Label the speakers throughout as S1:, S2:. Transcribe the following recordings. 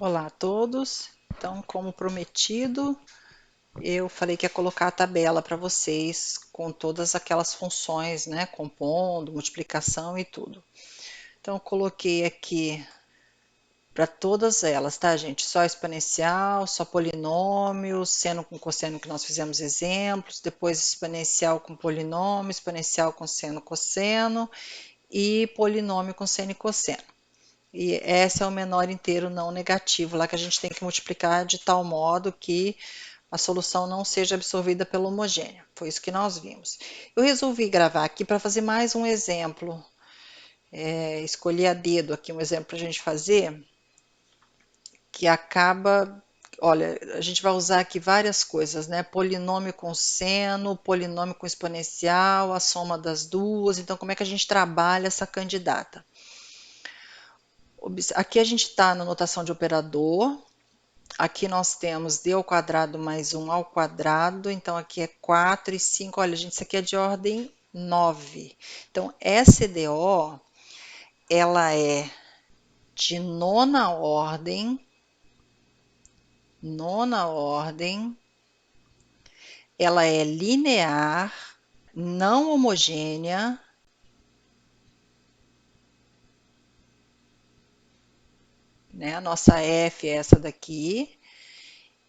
S1: Olá a todos. Então, como prometido, eu falei que ia colocar a tabela para vocês com todas aquelas funções, né? Compondo, multiplicação e tudo. Então, eu coloquei aqui para todas elas, tá, gente? Só exponencial, só polinômio, seno com cosseno que nós fizemos exemplos, depois exponencial com polinômio, exponencial com seno, cosseno e polinômio com seno e cosseno. E esse é o menor inteiro não negativo, lá que a gente tem que multiplicar de tal modo que a solução não seja absorvida pela homogênea. Foi isso que nós vimos. Eu resolvi gravar aqui para fazer mais um exemplo. Escolhi a dedo aqui um exemplo para a gente fazer, que acaba. Olha, a gente vai usar aqui várias coisas, né? Polinômio com seno, polinômio com exponencial, a soma das duas. Então, como é que a gente trabalha essa candidata? Aqui a gente está na notação de operador. Aqui nós temos d ao quadrado mais 1 ao quadrado, então aqui é 4 e 5. Olha, gente, isso aqui é de ordem 9. Então, SDO, ela é de nona ordem, ela é linear, não homogênea, né? A nossa F é essa daqui,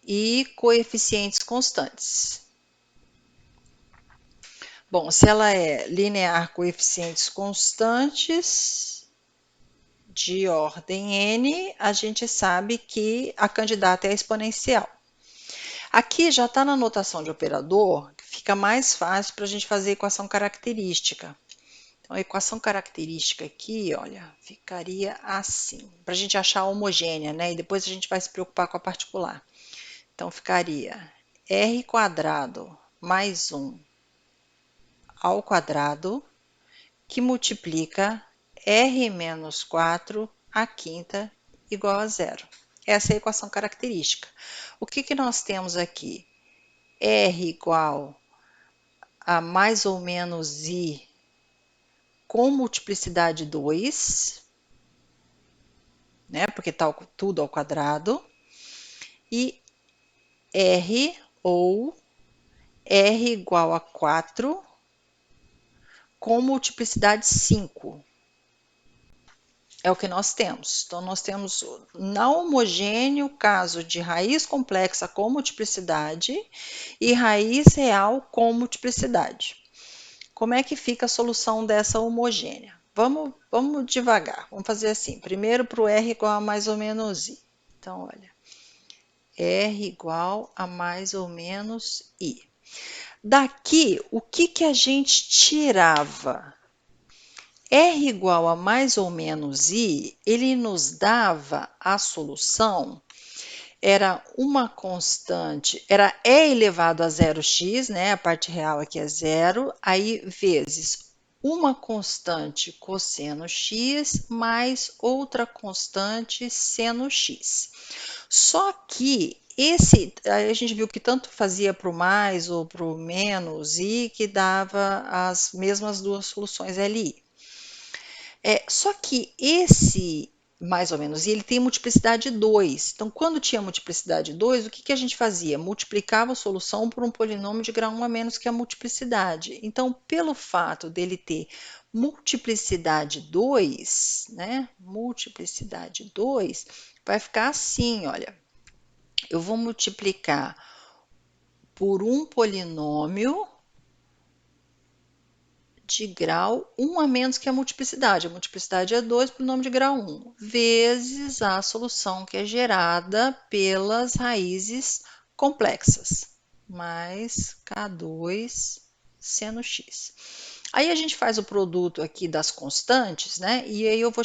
S1: e coeficientes constantes. Bom, se ela é linear coeficientes constantes de ordem n, a gente sabe que a candidata é exponencial. Aqui já está na notação de operador, que fica mais fácil para a gente fazer a equação característica. Então, a equação característica aqui, olha, ficaria assim, para a gente achar a homogênea, né? E depois a gente vai se preocupar com a particular. Então, ficaria r quadrado mais 1 ao quadrado, que multiplica r menos 4 à quinta igual a zero. Essa é a equação característica. O que nós temos aqui? R igual a mais ou menos I com multiplicidade 2, né? Porque está tudo ao quadrado. E R ou R igual a 4 com multiplicidade 5. É o que nós temos. Então, nós temos não homogêneo caso de raiz complexa com multiplicidade e raiz real com multiplicidade. Como é que fica a solução dessa homogênea? Vamos devagar. Vamos fazer assim. Primeiro para o R igual a mais ou menos I. Então, olha. R igual a mais ou menos I. Daqui, o que a gente tirava? R igual a mais ou menos I, ele nos dava a solução, era uma constante, era E elevado a 0x, né? A parte real aqui é zero, aí vezes uma constante cosseno x mais outra constante seno x. Só que aí a gente viu que tanto fazia para o mais ou para o menos i, que dava as mesmas duas soluções LI. Só que esse mais ou menos, e ele tem multiplicidade 2. Então, quando tinha multiplicidade 2, o que a gente fazia? Multiplicava a solução por um polinômio de grau 1 a menos que a multiplicidade. Então, pelo fato dele ter multiplicidade 2, né? Multiplicidade 2, vai ficar assim, olha. Eu vou multiplicar por um polinômio de grau 1 a menos que a multiplicidade. A multiplicidade é 2, polinômio de grau 1, vezes a solução que é gerada pelas raízes complexas, mais K2 seno x. Aí a gente faz o produto aqui das constantes, né? E aí eu vou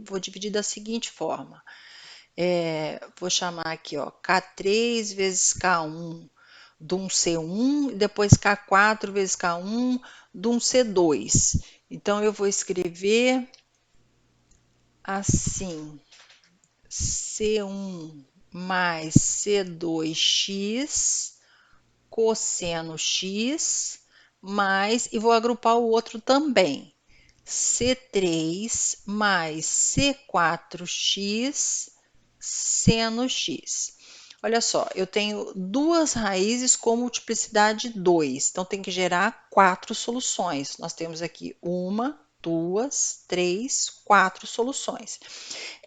S1: vou dividir da seguinte forma. Vou chamar aqui, ó, K3 vezes K1 de um C1, e depois K4 vezes K1 de um C2. Então, eu vou escrever assim, C1 mais C2x cosseno x, mais, e vou agrupar o outro também, C3 mais C4x seno x. Olha só, eu tenho duas raízes com multiplicidade 2, então tem que gerar 4 soluções. Nós temos aqui 1, 2, 3, 4 soluções.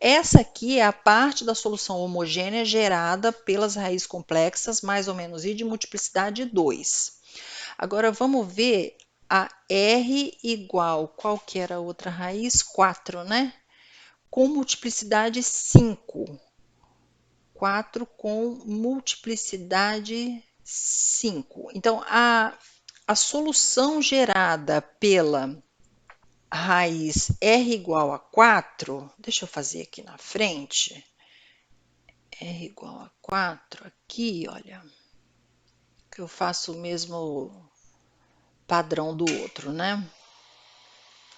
S1: Essa aqui é a parte da solução homogênea gerada pelas raízes complexas, mais ou menos, e de multiplicidade 2. Agora vamos ver a R igual, qual que era a outra raiz? 4, né? Com multiplicidade 5. 4 com multiplicidade 5. Então, a solução gerada pela raiz R igual a 4, deixa eu fazer aqui na frente, R igual a 4, aqui, olha, que eu faço o mesmo padrão do outro, né?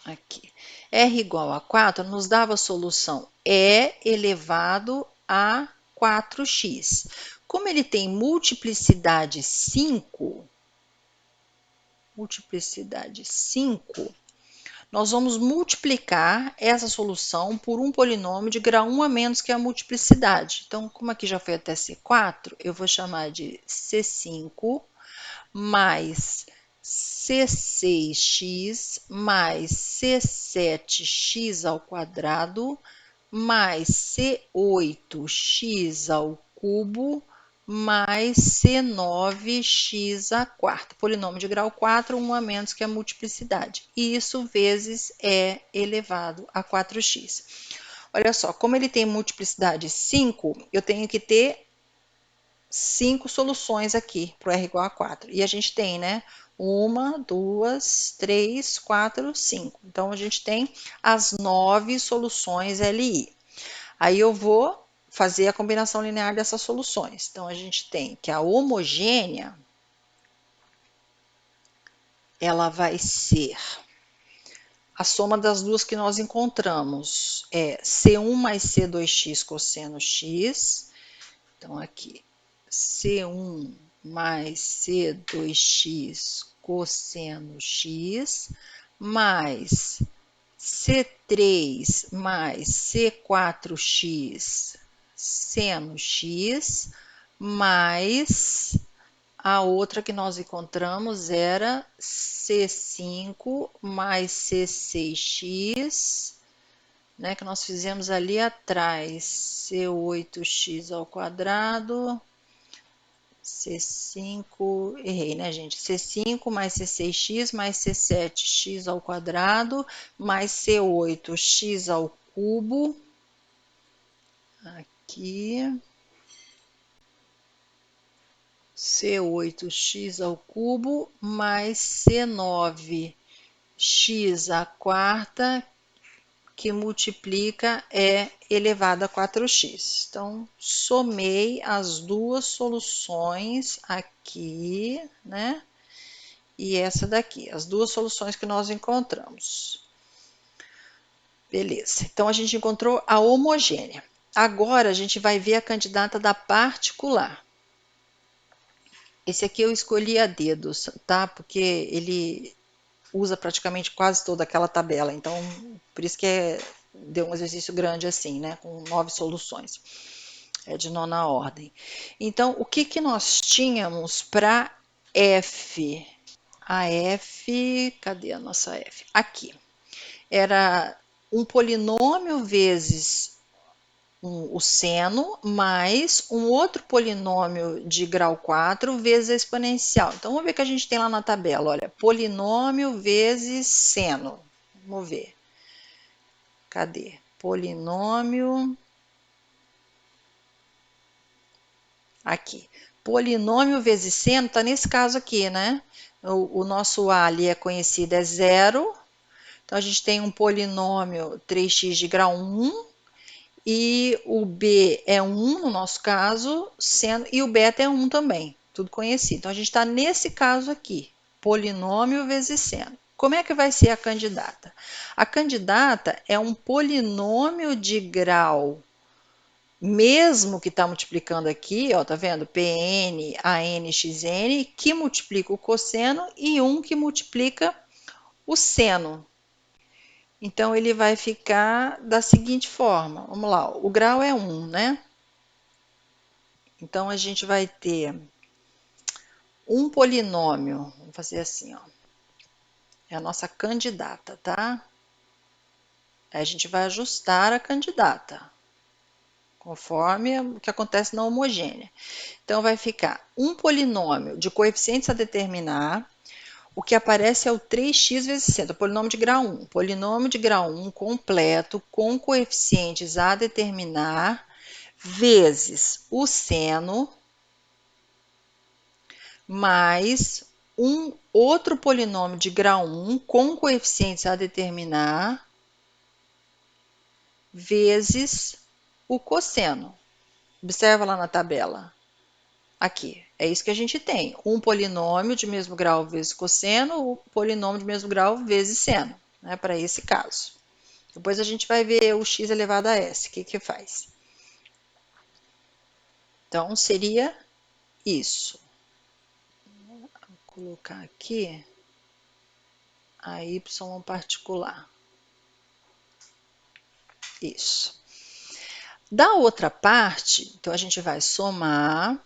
S1: Aqui. R igual a 4 nos dava a solução E elevado a 4x. Como ele tem multiplicidade 5, nós vamos multiplicar essa solução por um polinômio de grau 1 a menos que a multiplicidade. Então, como aqui já foi até C4, eu vou chamar de C5 mais C6x mais C7x ao quadrado mais C8x ao cubo mais C9x a quarta. Polinômio de grau 4, 1 a menos que a multiplicidade. E isso vezes E elevado a 4x. Olha só, como ele tem multiplicidade 5, eu tenho que ter 5 soluções aqui para o R igual a 4. E a gente tem, né? 1, 2, 3, 4, 5. Então, a gente tem as 9 soluções LI. Aí eu vou fazer a combinação linear dessas soluções. Então, a gente tem que a homogênea, ela vai ser a soma das duas que nós encontramos. É C1 mais C2x cosseno x. Então, aqui, C1 mais C2x cosseno x, mais C3 mais C4x seno x, mais a outra que nós encontramos era C5 mais C6x, né, que nós fizemos ali atrás, C8x ao quadrado, C5, errei, né, gente? C5 mais C6x mais C7x ao quadrado, mais C8x ao cubo, aqui, C8x ao cubo, mais C9x à quarta, que multiplica E elevado a 4x. Então, somei as duas soluções aqui, né? E essa daqui, as duas soluções que nós encontramos. Beleza, então a gente encontrou a homogênea. Agora a gente vai ver a candidata da particular. Esse aqui eu escolhi a dedo, tá? Porque ele usa praticamente quase toda aquela tabela, então por isso que deu um exercício grande assim, né, com 9 soluções, é de nona ordem. Então, o que que nós tínhamos para F? A F, cadê a nossa F? Aqui, era um polinômio vezes o seno, mais um outro polinômio de grau 4 vezes a exponencial. Então, vamos ver o que a gente tem lá na tabela. Olha, polinômio vezes seno. Vamos ver. Cadê? Polinômio. Aqui. Polinômio vezes seno está nesse caso aqui, né? O nosso A ali é conhecido, é 0. Então, a gente tem um polinômio 3x de grau 1. E o B é 1 no nosso caso, e o beta é 1 também, tudo conhecido. Então, a gente está nesse caso aqui, polinômio vezes seno. Como é que vai ser a candidata? A candidata é um polinômio de grau, mesmo que está multiplicando aqui, ó, tá vendo? Pn, an, xn, que multiplica o cosseno e um que multiplica o seno. Então, ele vai ficar da seguinte forma. Vamos lá, o grau é 1, né? Então, a gente vai ter um polinômio, vamos fazer assim, ó, é a nossa candidata, tá? Aí a gente vai ajustar a candidata, conforme o que acontece na homogênea. Então, vai ficar um polinômio de coeficientes a determinar. O que aparece é o 3x vezes 60, polinômio de grau 1. Polinômio de grau 1 completo com coeficientes a determinar, vezes o seno, mais um outro polinômio de grau 1 com coeficientes a determinar, vezes o cosseno. Observa lá na tabela. Aqui, é isso que a gente tem. Um polinômio de mesmo grau vezes cosseno, o polinômio de mesmo grau vezes seno, né, para esse caso. Depois a gente vai ver o x elevado a s, o que que faz. Então, seria isso. Vou colocar aqui a y particular. Isso. Da outra parte, então a gente vai somar.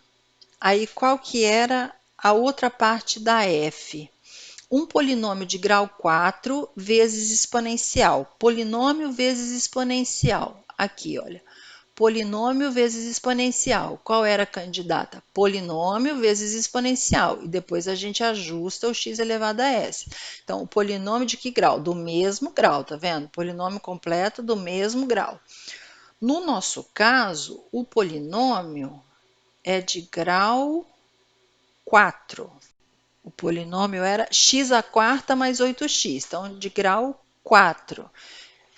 S1: Aí, qual que era a outra parte da f? Um polinômio de grau 4 vezes exponencial. Polinômio vezes exponencial. Aqui, olha. Polinômio vezes exponencial. Qual era a candidata? Polinômio vezes exponencial. E depois a gente ajusta o x elevado a s. Então, o polinômio de que grau? Do mesmo grau, tá vendo? Polinômio completo do mesmo grau. No nosso caso, o polinômio é de grau 4. O polinômio era x à quarta mais 8x, então de grau 4.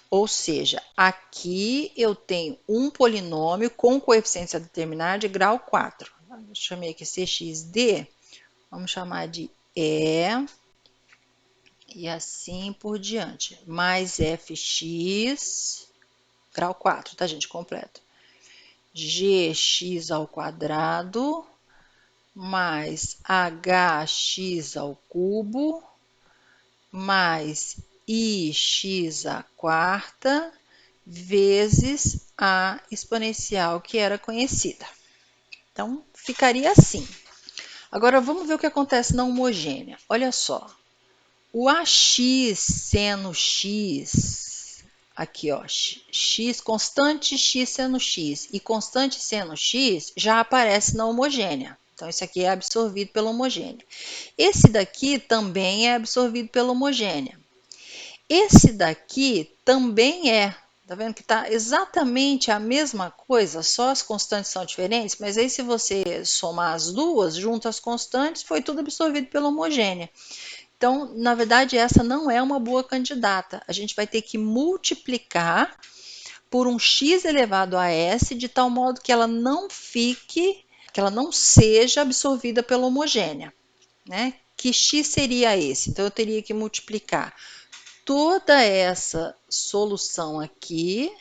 S1: Ou seja, aqui eu tenho um polinômio com coeficientes a determinar de grau 4. Eu chamei aqui cxd, vamos chamar de E, e assim por diante. Mais fx, grau 4, tá, gente? Completo. Gx ao quadrado mais hx ao cubo mais ix à quarta vezes a exponencial que era conhecida. Então, ficaria assim. Agora, vamos ver o que acontece na homogênea. Olha só. O ax seno x, aqui, ó, x constante x seno x e constante seno x já aparece na homogênea. Então, isso aqui é absorvido pela homogênea. Esse daqui também é absorvido pela homogênea. Esse daqui também é. Tá vendo que tá exatamente a mesma coisa, só as constantes são diferentes, mas aí se você somar as duas, junta as constantes, foi tudo absorvido pela homogênea. Então, na verdade, essa não é uma boa candidata. A gente vai ter que multiplicar por um x elevado a s, de tal modo que ela não fique, que ela não seja absorvida pela homogênea, né? Que x seria esse? Então, eu teria que multiplicar toda essa solução aqui,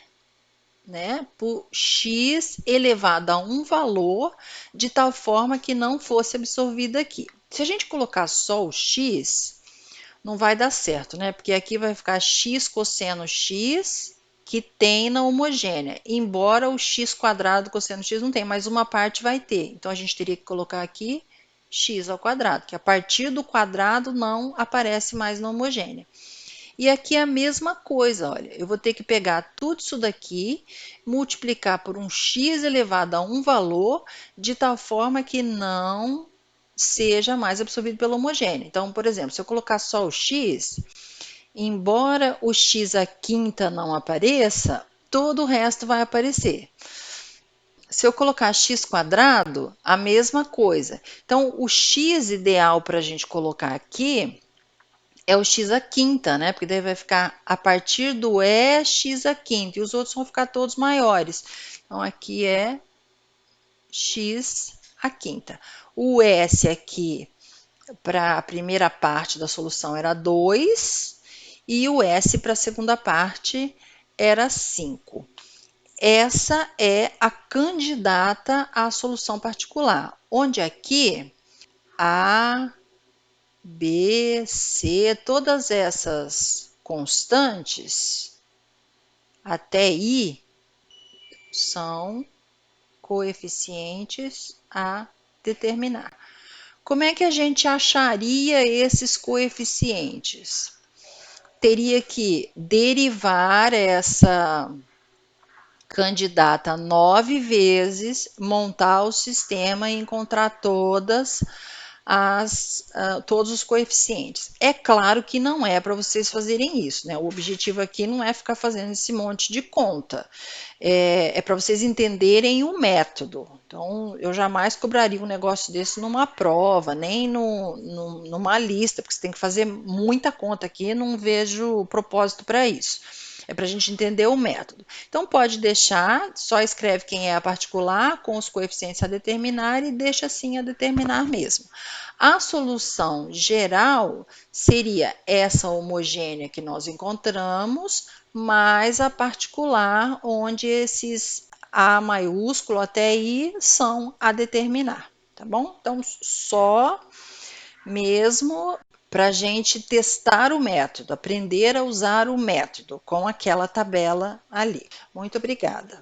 S1: né, por x elevado a um valor, de tal forma que não fosse absorvida aqui. Se a gente colocar só o x, não vai dar certo, né? Porque aqui vai ficar x cosseno x, que tem na homogênea, embora o x quadrado cosseno x não tenha, mas uma parte vai ter. Então, a gente teria que colocar aqui x ao quadrado, que a partir do quadrado não aparece mais na homogênea. E aqui é a mesma coisa, olha, eu vou ter que pegar tudo isso daqui, multiplicar por um x elevado a um valor, de tal forma que não seja mais absorvido pela homogênea. Então, por exemplo, se eu colocar só o x, embora o x à quinta não apareça, todo o resto vai aparecer. Se eu colocar x quadrado, a mesma coisa. Então, o x ideal para a gente colocar aqui é o x à quinta, né? Porque daí vai ficar a partir do E, x à quinta, e os outros vão ficar todos maiores. Então, aqui é x à quinta. O S aqui, para a primeira parte da solução, era 2, e o S para a segunda parte era 5. Essa é a candidata à solução particular, onde aqui a B, C, todas essas constantes até I são coeficientes a determinar. Como é que a gente acharia esses coeficientes? Teria que derivar essa candidata 9 vezes, montar o sistema e encontrar todos os coeficientes. É claro que não é para vocês fazerem isso, né? O objetivo aqui não é ficar fazendo esse monte de conta. É para vocês entenderem o método. Então, eu jamais cobraria um negócio desse numa prova, nem numa lista, porque você tem que fazer muita conta aqui, não vejo propósito para isso. É para a gente entender o método. Então, pode deixar, só escreve quem é a particular, com os coeficientes a determinar e deixa assim a determinar mesmo. A solução geral seria essa homogênea que nós encontramos, mais a particular, onde esses A maiúsculo até I são a determinar, tá bom? Então, só mesmo para a gente testar o método, aprender a usar o método com aquela tabela ali. Muito obrigada.